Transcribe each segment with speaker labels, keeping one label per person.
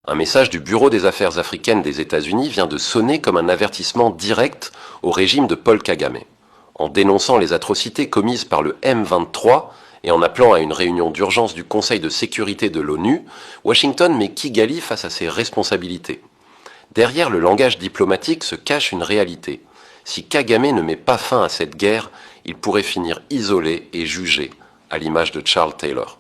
Speaker 1: Un message du Bureau des Affaires africaines des États-Unis vient de sonner comme un avertissement direct au régime de Paul Kagame. En dénonçant les atrocités commises par le M23 et en appelant à une réunion d'urgence du Conseil de sécurité de l'ONU, Washington met Kigali face à ses responsabilités. Derrière le langage diplomatique se cache une réalité. Si Kagame ne met pas fin à cette guerre, il pourrait finir isolé et jugé, à l'image de Charles Taylor.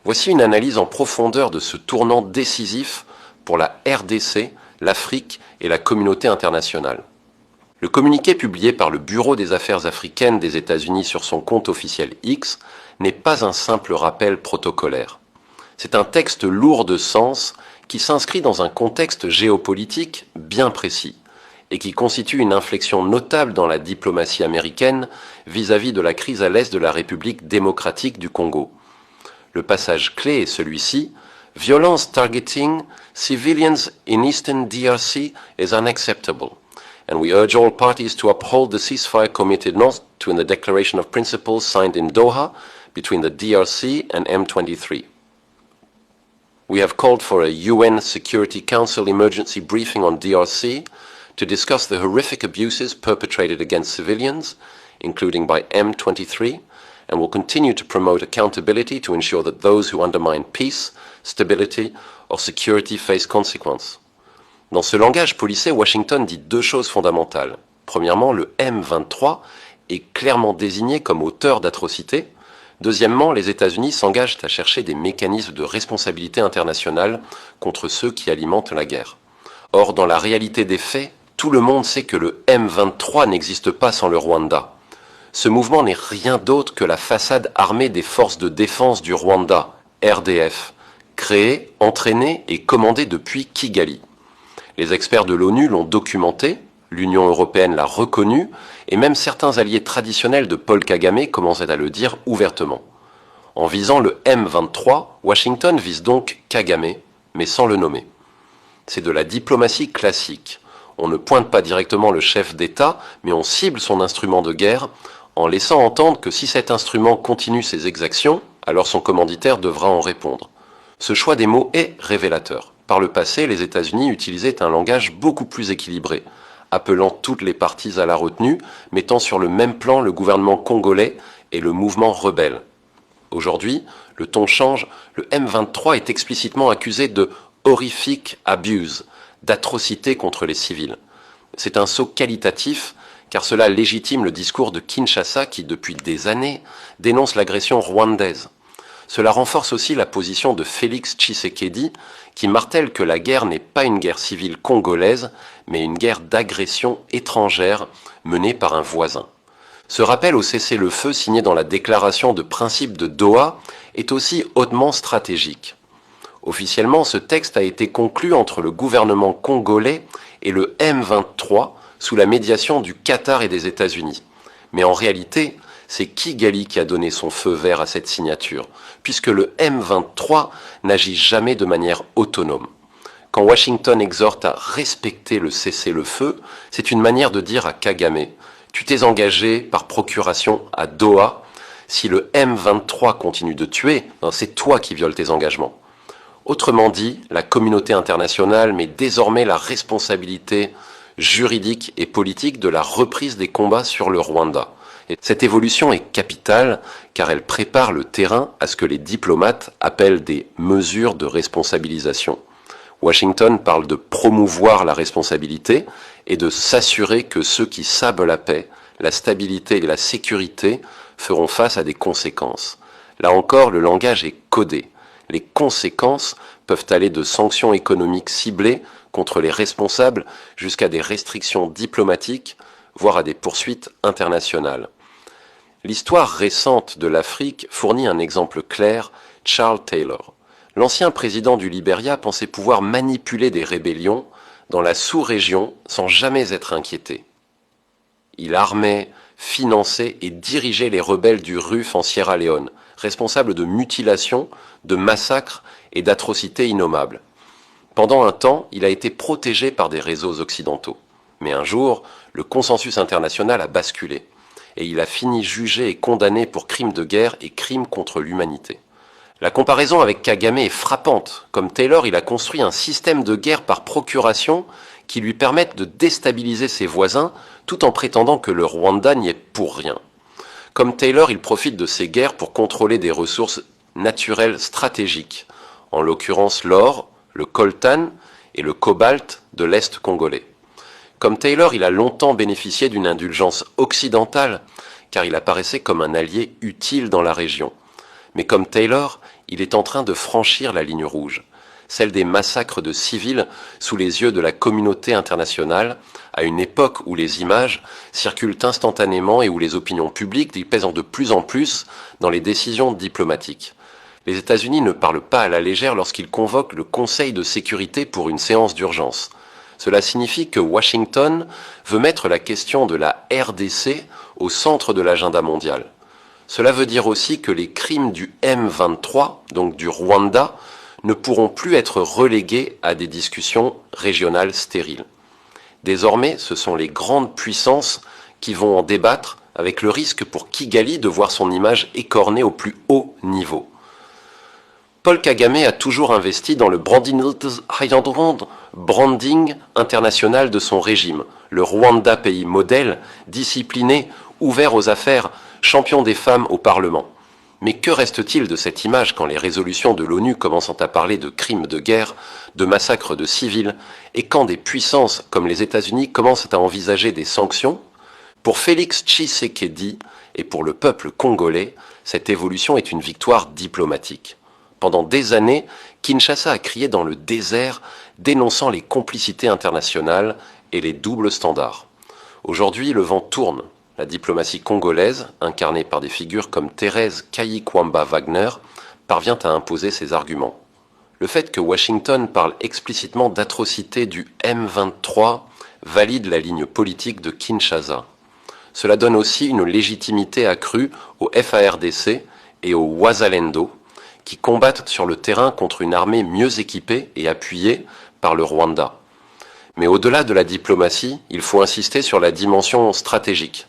Speaker 1: Voici une analyse en profondeur de ce tournant décisif pour la RDC, l'Afrique et la communauté internationale. Le communiqué publié par le Bureau des Affaires africaines des États-Unis sur son compte officiel X n'est pas un simple rappel protocolaire. C'est un texte lourd de sens qui s'inscrit dans un contexte géopolitique bien précis et qui constitue une inflexion notable dans la diplomatie américaine vis-à-vis de la crise à l'est de la République démocratique du Congo. Le passage clé est celui-ci: Violence targeting civilians in Eastern DRC is unacceptable, and we urge all parties to uphold the ceasefire committed not to in the Declaration of Principles signed in Doha between the DRC and M23. We have called for a UN Security Council emergency briefing on DRC to discuss the horrific abuses perpetrated against civilians, including by M23, and will continue to promote accountability to ensure that those who undermine peace, stability or security face consequences. Dans ce langage policé, Washington dit deux choses fondamentales. Premièrement, le M23 est clairement désigné comme auteur d'atrocités. Deuxièmement, les États-Unis s'engagent à chercher des mécanismes de responsabilité internationale contre ceux qui alimentent la guerre. Or, dans la réalité des faits, tout le monde sait que le M23 n'existe pas sans le Rwanda. Ce mouvement n'est rien d'autre que la façade armée des forces de défense du Rwanda, RDF, créée, entraînée et commandée depuis Kigali. Les experts de l'ONU l'ont documenté, l'Union européenne l'a reconnu, et même certains alliés traditionnels de Paul Kagame commençaient à le dire ouvertement. En visant le M23, Washington vise donc Kagame, mais sans le nommer. C'est de la diplomatie classique. On ne pointe pas directement le chef d'État, mais on cible son instrument de guerre, en laissant entendre que si cet instrument continue ses exactions, alors son commanditaire devra en répondre. Ce choix des mots est révélateur. Par le passé, les États-Unis utilisaient un langage beaucoup plus équilibré, appelant toutes les parties à la retenue, mettant sur le même plan le gouvernement congolais et le mouvement rebelle. Aujourd'hui, le ton change, le M23 est explicitement accusé de « horrific abuse », d'atrocité contre les civils. C'est un saut qualitatif, car cela légitime le discours de Kinshasa qui, depuis des années, dénonce l'agression rwandaise. Cela renforce aussi la position de Félix Tshisekedi, qui martèle que la guerre n'est pas une guerre civile congolaise, mais une guerre d'agression étrangère menée par un voisin. Ce rappel au cessez-le-feu signé dans la déclaration de principe de Doha est aussi hautement stratégique. Officiellement, ce texte a été conclu entre le gouvernement congolais et le M23 sous la médiation du Qatar et des États-Unis. Mais en réalité, c'est Kigali qui a donné son feu vert à cette signature, puisque le M23 n'agit jamais de manière autonome. Quand Washington exhorte à respecter le cessez-le-feu, c'est une manière de dire à Kagame « Tu t'es engagé par procuration à Doha, si le M23 continue de tuer, c'est toi qui violes tes engagements. » Autrement dit, la communauté internationale met désormais la responsabilité juridique et politique de la reprise des combats sur le Rwanda. Et cette évolution est capitale car elle prépare le terrain à ce que les diplomates appellent des mesures de responsabilisation. Washington parle de promouvoir la responsabilité et de s'assurer que ceux qui sabent la paix, la stabilité et la sécurité feront face à des conséquences. Là encore, le langage est codé. Les conséquences peuvent aller de sanctions économiques ciblées contre les responsables jusqu'à des restrictions diplomatiques, voire à des poursuites internationales. L'histoire récente de l'Afrique fournit un exemple clair, Charles Taylor. L'ancien président du Libéria pensait pouvoir manipuler des rébellions dans la sous-région sans jamais être inquiété. Il armait, finançait et dirigeait les rebelles du RUF en Sierra Leone, responsables de mutilations, de massacres et d'atrocités innommables. Pendant un temps, il a été protégé par des réseaux occidentaux. Mais un jour, le consensus international a basculé. et il a fini jugé et condamné pour crimes de guerre et crimes contre l'humanité. La comparaison avec Kagame est frappante. Comme Taylor, il a construit un système de guerre par procuration qui lui permette de déstabiliser ses voisins tout en prétendant que le Rwanda n'y est pour rien. Comme Taylor, il profite de ces guerres pour contrôler des ressources naturelles stratégiques, en l'occurrence l'or, le coltan et le cobalt de l'Est congolais. Comme Taylor, il a longtemps bénéficié d'une indulgence occidentale, car il apparaissait comme un allié utile dans la région. Mais comme Taylor, il est en train de franchir la ligne rouge, celle des massacres de civils sous les yeux de la communauté internationale, à une époque où les images circulent instantanément et où les opinions publiques y pèsent de plus en plus dans les décisions diplomatiques. Les États-Unis ne parlent pas à la légère lorsqu'ils convoquent le Conseil de sécurité pour une séance d'urgence. Cela signifie que Washington veut mettre la question de la RDC au centre de l'agenda mondial. Cela veut dire aussi que les crimes du M23, donc du Rwanda, ne pourront plus être relégués à des discussions régionales stériles. Désormais, ce sont les grandes puissances qui vont en débattre, avec le risque pour Kigali de voir son image écornée au plus haut niveau. Paul Kagame a toujours investi dans le branding international de son régime, le Rwanda pays modèle, discipliné, ouvert aux affaires, champion des femmes au Parlement. Mais que reste-t-il de cette image quand les résolutions de l'ONU commencent à parler de crimes de guerre, de massacres de civils, et quand des puissances comme les États-Unis commencent à envisager des sanctions? Pour Félix Tshisekedi et pour le peuple congolais, cette évolution est une victoire diplomatique. Pendant des années, Kinshasa a crié dans le désert, dénonçant les complicités internationales et les doubles standards. Aujourd'hui, le vent tourne. La diplomatie congolaise, incarnée par des figures comme Thérèse Kayi-Kwamba-Wagner, parvient à imposer ses arguments. Le fait que Washington parle explicitement d'atrocités du M23 valide la ligne politique de Kinshasa. Cela donne aussi une légitimité accrue au FARDC et au Wazalendo, qui combattent sur le terrain contre une armée mieux équipée et appuyée par le Rwanda. Mais au-delà de la diplomatie, il faut insister sur la dimension stratégique.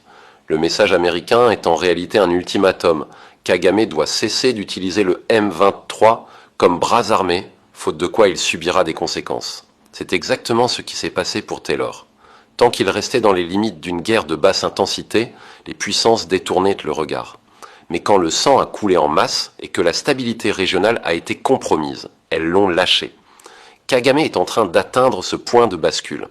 Speaker 1: Le message américain est en réalité un ultimatum. Kagame doit cesser d'utiliser le M23 comme bras armé, faute de quoi il subira des conséquences. C'est exactement ce qui s'est passé pour Taylor. Tant qu'il restait dans les limites d'une guerre de basse intensité, les puissances détournaient le regard. Mais quand le sang a coulé en masse et que la stabilité régionale a été compromise, elles l'ont lâché. Kagame est en train d'atteindre ce point de bascule.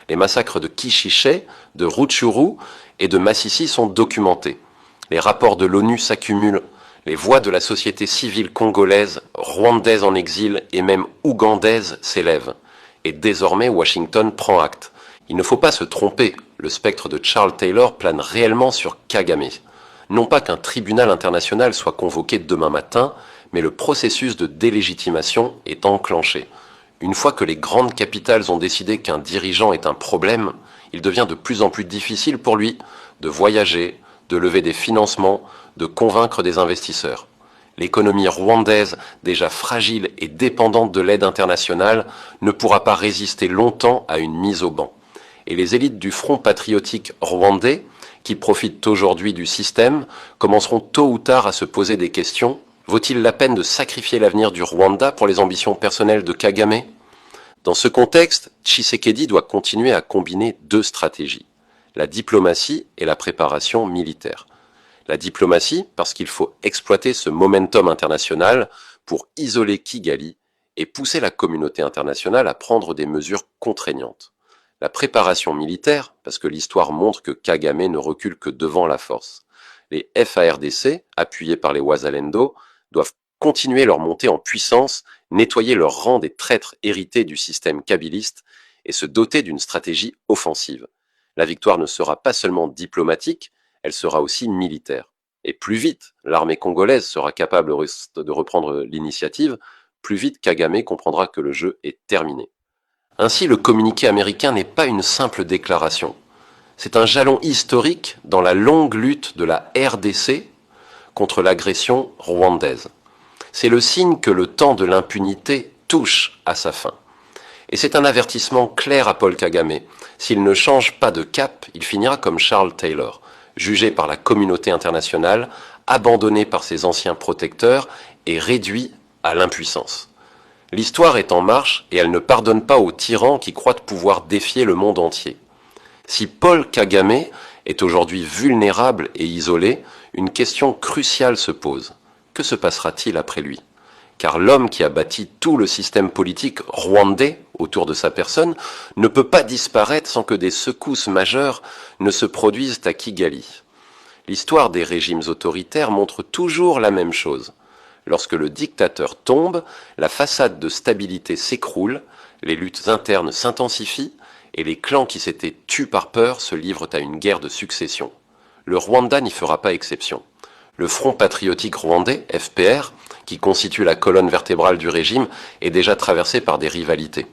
Speaker 1: Les massacres de Kishiche, de Rutshuru et de Masisi sont documentés. Les rapports de l'ONU s'accumulent. Les voix de la société civile congolaise, rwandaise en exil et même ougandaise s'élèvent. Et désormais, Washington prend acte. Il ne faut pas se tromper, le spectre de Charles Taylor plane réellement sur Kagame. Non pas qu'un tribunal international soit convoqué demain matin, mais le processus de délégitimation est enclenché. Une fois que les grandes capitales ont décidé qu'un dirigeant est un problème, il devient de plus en plus difficile pour lui de voyager, de lever des financements, de convaincre des investisseurs. L'économie rwandaise, déjà fragile et dépendante de l'aide internationale, ne pourra pas résister longtemps à une mise au ban. Et les élites du Front patriotique rwandais, qui profitent aujourd'hui du système, commenceront tôt ou tard à se poser des questions. Vaut-il la peine de sacrifier l'avenir du Rwanda pour les ambitions personnelles de Kagame? Dans ce contexte, Tshisekedi doit continuer à combiner deux stratégies, la diplomatie et la préparation militaire. La diplomatie, parce qu'il faut exploiter ce momentum international pour isoler Kigali et pousser la communauté internationale à prendre des mesures contraignantes. La préparation militaire, parce que l'histoire montre que Kagame ne recule que devant la force. Les FARDC, appuyés par les Wazalendo, doivent continuer leur montée en puissance, nettoyer leur rang des traîtres hérités du système kabiliste et se doter d'une stratégie offensive. La victoire ne sera pas seulement diplomatique, elle sera aussi militaire. Et plus vite l'armée congolaise sera capable de reprendre l'initiative, plus vite Kagame comprendra que le jeu est terminé. Ainsi, le communiqué américain n'est pas une simple déclaration. C'est un jalon historique dans la longue lutte de la RDC contre l'agression rwandaise. C'est le signe que le temps de l'impunité touche à sa fin. Et c'est un avertissement clair à Paul Kagame. S'il ne change pas de cap, il finira comme Charles Taylor, jugé par la communauté internationale, abandonné par ses anciens protecteurs et réduit à l'impuissance. L'histoire est en marche et elle ne pardonne pas aux tyrans qui croient pouvoir défier le monde entier. Si Paul Kagame est aujourd'hui vulnérable et isolé, une question cruciale se pose. Que se passera-t-il après lui ? Car l'homme qui a bâti tout le système politique rwandais autour de sa personne ne peut pas disparaître sans que des secousses majeures ne se produisent à Kigali. L'histoire des régimes autoritaires montre toujours la même chose. Lorsque le dictateur tombe, la façade de stabilité s'écroule, les luttes internes s'intensifient et les clans qui s'étaient tus par peur se livrent à une guerre de succession. Le Rwanda n'y fera pas exception. Le Front patriotique rwandais, FPR, qui constitue la colonne vertébrale du régime, est déjà traversé par des rivalités.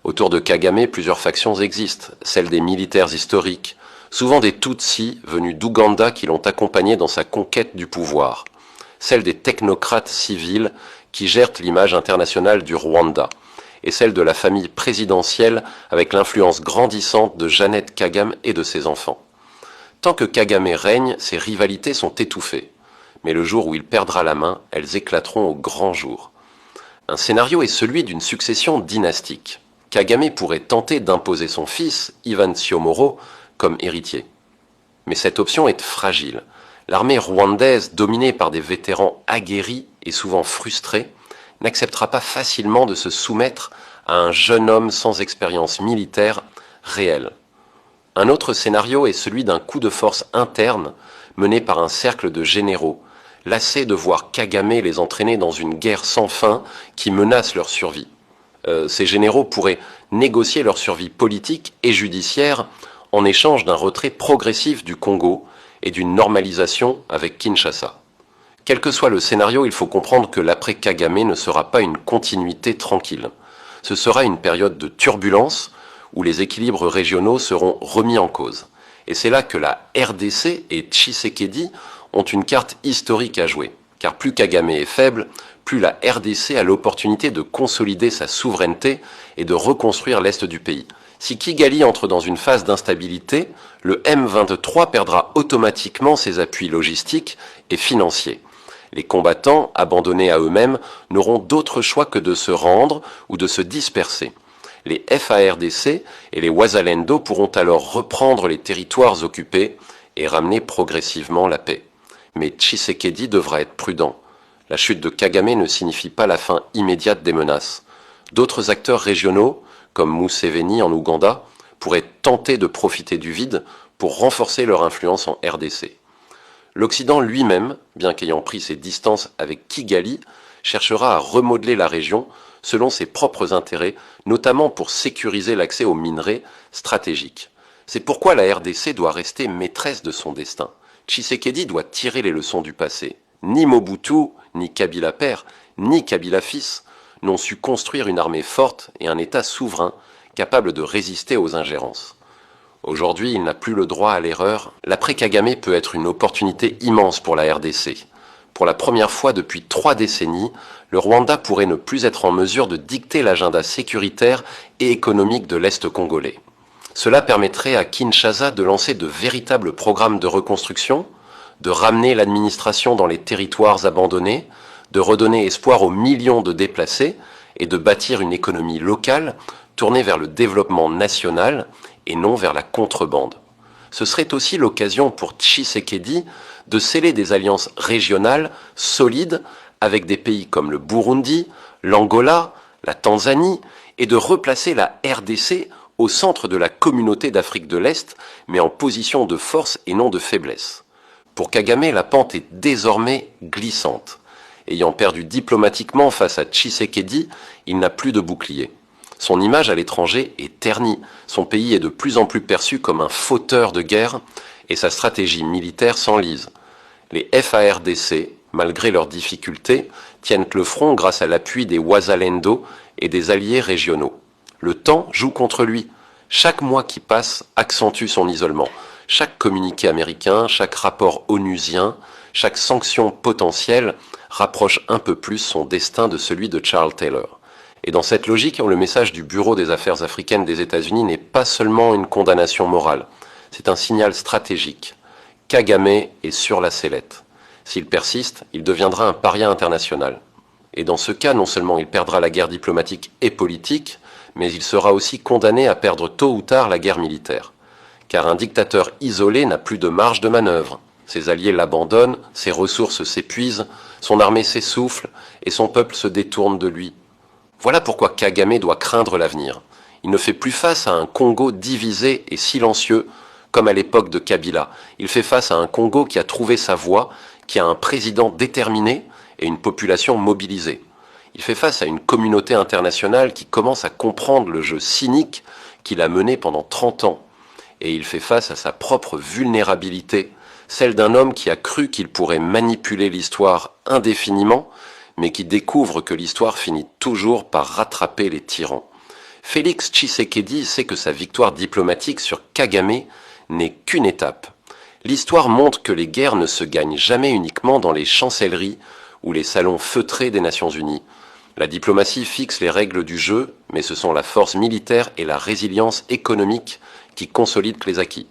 Speaker 1: Autour de Kagame, plusieurs factions existent, celles des militaires historiques, souvent des Tutsis venus d'Ouganda qui l'ont accompagné dans sa conquête du pouvoir, celle des technocrates civils qui gèrent l'image internationale du Rwanda, et celle de la famille présidentielle avec l'influence grandissante de Jeannette Kagame et de ses enfants. Tant que Kagame règne, ces rivalités sont étouffées. Mais le jour où il perdra la main, elles éclateront au grand jour. Un scénario est celui d'une succession dynastique. Kagame pourrait tenter d'imposer son fils, Ivan Siomoro, comme héritier. Mais cette option est fragile. L'armée rwandaise, dominée par des vétérans aguerris et souvent frustrés, n'acceptera pas facilement de se soumettre à un jeune homme sans expérience militaire réelle. Un autre scénario est celui d'un coup de force interne mené par un cercle de généraux, lassés de voir Kagame les entraîner dans une guerre sans fin qui menace leur survie. Ces généraux pourraient négocier leur survie politique et judiciaire en échange d'un retrait progressif du Congo et d'une normalisation avec Kinshasa. Quel que soit le scénario, il faut comprendre que l'après-Kagame ne sera pas une continuité tranquille. Ce sera une période de turbulence où les équilibres régionaux seront remis en cause. Et c'est là que la RDC et Tshisekedi ont une carte historique à jouer. Car plus Kagame est faible, plus la RDC a l'opportunité de consolider sa souveraineté et de reconstruire l'est du pays. Si Kigali entre dans une phase d'instabilité, le M23 perdra automatiquement ses appuis logistiques et financiers. Les combattants, abandonnés à eux-mêmes, n'auront d'autre choix que de se rendre ou de se disperser. Les FARDC et les Wazalendo pourront alors reprendre les territoires occupés et ramener progressivement la paix. Mais Tshisekedi devra être prudent. La chute de Kagame ne signifie pas la fin immédiate des menaces. D'autres acteurs régionaux, comme Museveni en Ouganda, pourraient tenter de profiter du vide pour renforcer leur influence en RDC. L'Occident lui-même, bien qu'ayant pris ses distances avec Kigali, cherchera à remodeler la région selon ses propres intérêts, notamment pour sécuriser l'accès aux minerais stratégiques. C'est pourquoi la RDC doit rester maîtresse de son destin. Tshisekedi doit tirer les leçons du passé. Ni Mobutu, ni Kabila père, ni Kabila fils n'ont su construire une armée forte et un État souverain capable de résister aux ingérences. Aujourd'hui, il n'a plus le droit à l'erreur. L'après-Kagame peut être une opportunité immense pour la RDC. Pour la première fois depuis 3 décennies, le Rwanda pourrait ne plus être en mesure de dicter l'agenda sécuritaire et économique de l'Est congolais. Cela permettrait à Kinshasa de lancer de véritables programmes de reconstruction, de ramener l'administration dans les territoires abandonnés, de redonner espoir aux millions de déplacés et de bâtir une économie locale tournée vers le développement national et non vers la contrebande. Ce serait aussi l'occasion pour Tshisekedi de sceller des alliances régionales solides avec des pays comme le Burundi, l'Angola, la Tanzanie, et de replacer la RDC au centre de la communauté d'Afrique de l'Est, mais en position de force et non de faiblesse. Pour Kagame, la pente est désormais glissante. Ayant perdu diplomatiquement face à Tshisekedi, il n'a plus de bouclier. Son image à l'étranger est ternie, son pays est de plus en plus perçu comme un fauteur de guerre et sa stratégie militaire s'enlise. Les FARDC, malgré leurs difficultés, tiennent le front grâce à l'appui des Wazalendo et des alliés régionaux. Le temps joue contre lui. Chaque mois qui passe accentue son isolement. Chaque communiqué américain, chaque rapport onusien, chaque sanction potentielle rapproche un peu plus son destin de celui de Charles Taylor. Et dans cette logique, le message du Bureau des Affaires africaines des États-Unis n'est pas seulement une condamnation morale, c'est un signal stratégique. Kagame est sur la sellette. S'il persiste, il deviendra un paria international. Et dans ce cas, non seulement il perdra la guerre diplomatique et politique, mais il sera aussi condamné à perdre tôt ou tard la guerre militaire. Car un dictateur isolé n'a plus de marge de manœuvre. Ses alliés l'abandonnent, ses ressources s'épuisent, son armée s'essouffle et son peuple se détourne de lui. Voilà pourquoi Kagame doit craindre l'avenir. Il ne fait plus face à un Congo divisé et silencieux comme à l'époque de Kabila. Il fait face à un Congo qui a trouvé sa voie, qui a un président déterminé et une population mobilisée. Il fait face à une communauté internationale qui commence à comprendre le jeu cynique qu'il a mené pendant 30 ans. Et il fait face à sa propre vulnérabilité, celle d'un homme qui a cru qu'il pourrait manipuler l'histoire indéfiniment, mais qui découvre que l'histoire finit toujours par rattraper les tyrans. Félix Tshisekedi sait que sa victoire diplomatique sur Kagame n'est qu'une étape. L'histoire montre que les guerres ne se gagnent jamais uniquement dans les chancelleries ou les salons feutrés des Nations Unies. La diplomatie fixe les règles du jeu, mais ce sont la force militaire et la résilience économique qui consolident les acquis.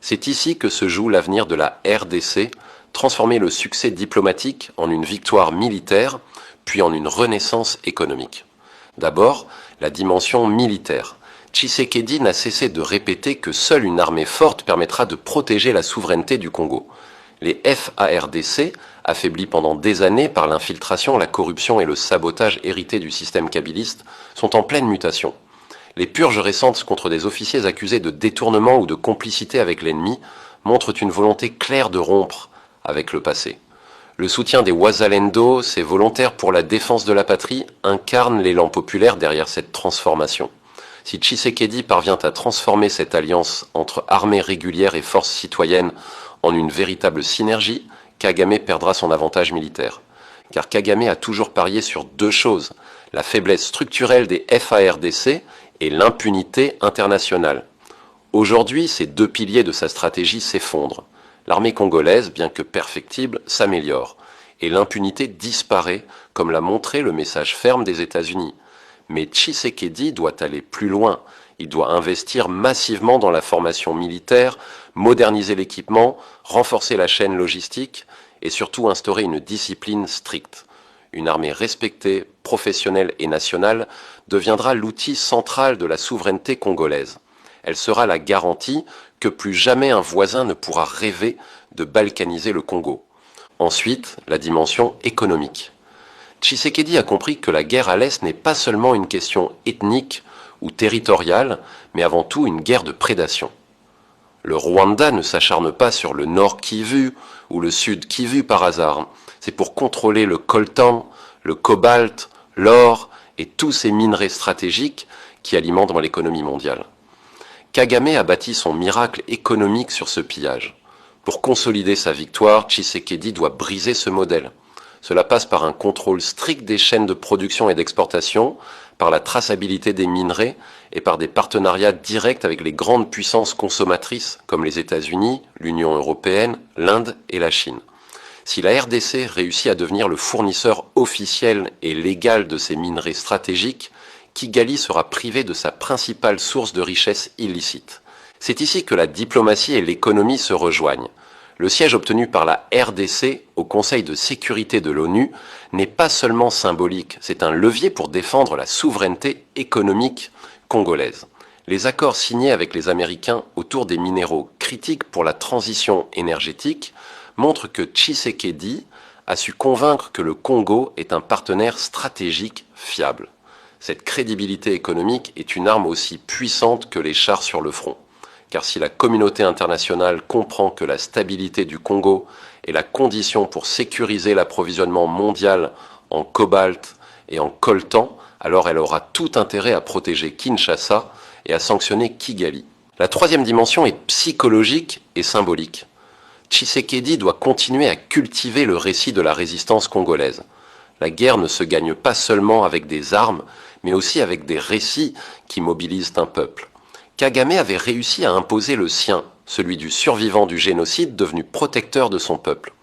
Speaker 1: C'est ici que se joue l'avenir de la RDC, transformer le succès diplomatique en une victoire militaire, puis en une renaissance économique. D'abord, la dimension militaire. Tshisekedi n'a cessé de répéter que seule une armée forte permettra de protéger la souveraineté du Congo. Les FARDC, affaiblis pendant des années par l'infiltration, la corruption et le sabotage hérités du système kabiliste, sont en pleine mutation. Les purges récentes contre des officiers accusés de détournement ou de complicité avec l'ennemi montrent une volonté claire de rompre avec le passé. Le soutien des Wazalendo, ces volontaires pour la défense de la patrie, incarne l'élan populaire derrière cette transformation. Si Tshisekedi parvient à transformer cette alliance entre armée régulière et forces citoyennes en une véritable synergie, Kagame perdra son avantage militaire. Car Kagame a toujours parié sur deux choses, la faiblesse structurelle des FARDC et l'impunité internationale. Aujourd'hui, ces deux piliers de sa stratégie s'effondrent. L'armée congolaise, bien que perfectible, s'améliore. Et l'impunité disparaît, comme l'a montré le message ferme des États-Unis. Mais Tshisekedi doit aller plus loin. Il doit investir massivement dans la formation militaire, moderniser l'équipement, renforcer la chaîne logistique et surtout instaurer une discipline stricte. Une armée respectée, professionnelle et nationale deviendra l'outil central de la souveraineté congolaise. Elle sera la garantie que plus jamais un voisin ne pourra rêver de balkaniser le Congo. Ensuite, la dimension économique. Tshisekedi a compris que la guerre à l'Est n'est pas seulement une question ethnique ou territoriale, mais avant tout une guerre de prédation. Le Rwanda ne s'acharne pas sur le nord Kivu ou le sud Kivu par hasard. C'est pour contrôler le coltan, le cobalt, l'or et tous ces minerais stratégiques qui alimentent l'économie mondiale. Kagame a bâti son miracle économique sur ce pillage. Pour consolider sa victoire, Tshisekedi doit briser ce modèle. Cela passe par un contrôle strict des chaînes de production et d'exportation, par la traçabilité des minerais et par des partenariats directs avec les grandes puissances consommatrices comme les États-Unis, l'Union européenne, l'Inde et la Chine. Si la RDC réussit à devenir le fournisseur officiel et légal de ces minerais stratégiques, Kigali sera privé de sa principale source de richesse illicite. C'est ici que la diplomatie et l'économie se rejoignent. Le siège obtenu par la RDC au Conseil de sécurité de l'ONU n'est pas seulement symbolique, c'est un levier pour défendre la souveraineté économique congolaise. Les accords signés avec les Américains autour des minéraux critiques pour la transition énergétique montrent que Tshisekedi a su convaincre que le Congo est un partenaire stratégique fiable. Cette crédibilité économique est une arme aussi puissante que les chars sur le front. Car si la communauté internationale comprend que la stabilité du Congo est la condition pour sécuriser l'approvisionnement mondial en cobalt et en coltan, alors elle aura tout intérêt à protéger Kinshasa et à sanctionner Kigali. La troisième dimension est psychologique et symbolique. Tshisekedi doit continuer à cultiver le récit de la résistance congolaise. La guerre ne se gagne pas seulement avec des armes, mais aussi avec des récits qui mobilisent un peuple. Kagame avait réussi à imposer le sien, celui du survivant du génocide devenu protecteur de son peuple.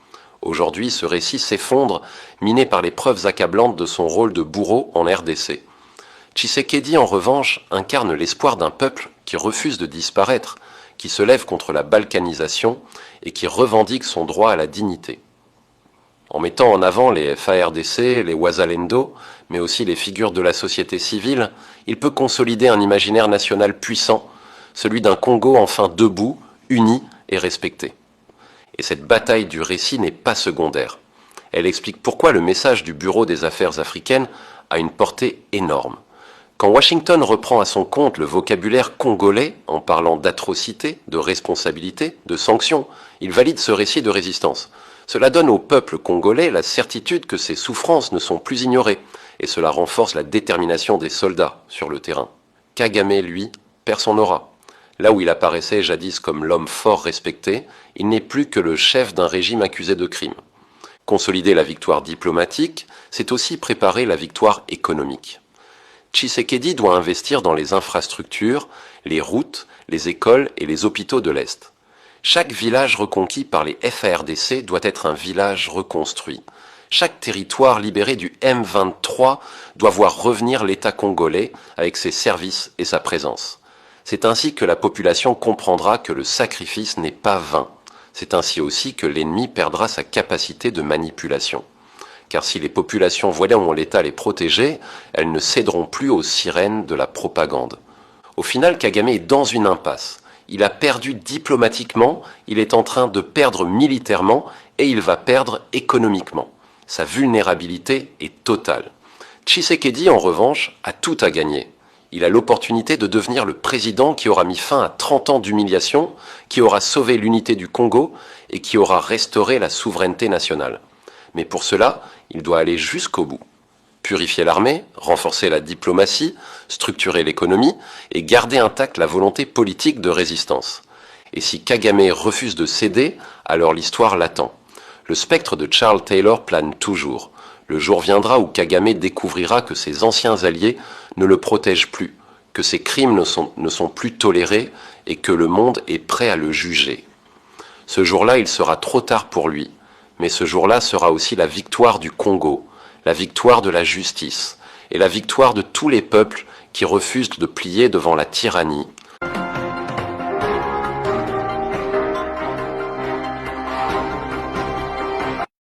Speaker 1: Aujourd'hui, ce récit s'effondre, miné par les preuves accablantes de son rôle de bourreau en RDC. Tshisekedi, en revanche, incarne l'espoir d'un peuple qui refuse de disparaître, qui se lève contre la balkanisation et qui revendique son droit à la dignité. En mettant en avant les FARDC, les Wazalendo, mais aussi les figures de la société civile, il peut consolider un imaginaire national puissant, celui d'un Congo enfin debout, uni et respecté. Et cette bataille du récit n'est pas secondaire. Elle explique pourquoi le message du Bureau des Affaires africaines a une portée énorme. Quand Washington reprend à son compte le vocabulaire congolais en parlant d'atrocités, de responsabilités, de sanctions, il valide ce récit de résistance. Cela donne au peuple congolais la certitude que ses souffrances ne sont plus ignorées, et cela renforce la détermination des soldats sur le terrain. Kagame, lui, perd son aura. Là où il apparaissait jadis comme l'homme fort respecté, il n'est plus que le chef d'un régime accusé de crime. Consolider la victoire diplomatique, c'est aussi préparer la victoire économique. Tshisekedi doit investir dans les infrastructures, les routes, les écoles et les hôpitaux de l'Est. Chaque village reconquis par les FARDC doit être un village reconstruit. Chaque territoire libéré du M23 doit voir revenir l'État congolais avec ses services et sa présence. C'est ainsi que la population comprendra que le sacrifice n'est pas vain. C'est ainsi aussi que l'ennemi perdra sa capacité de manipulation. Car si les populations voient l'État les protéger, elles ne céderont plus aux sirènes de la propagande. Au final, Kagame est dans une impasse. Il a perdu diplomatiquement, il est en train de perdre militairement et il va perdre économiquement. Sa vulnérabilité est totale. Tshisekedi, en revanche, a tout à gagner. Il a l'opportunité de devenir le président qui aura mis fin à 30 ans d'humiliation, qui aura sauvé l'unité du Congo et qui aura restauré la souveraineté nationale. Mais pour cela, il doit aller jusqu'au bout. Purifier l'armée, renforcer la diplomatie, structurer l'économie et garder intacte la volonté politique de résistance. Et si Kagame refuse de céder, alors l'histoire l'attend. Le spectre de Charles Taylor plane toujours. Le jour viendra où Kagame découvrira que ses anciens alliés ne le protègent plus, que ses crimes ne sont plus tolérés et que le monde est prêt à le juger. Ce jour-là, il sera trop tard pour lui, mais ce jour-là sera aussi la victoire du Congo, la victoire de la justice et la victoire de tous les peuples qui refusent de plier devant la tyrannie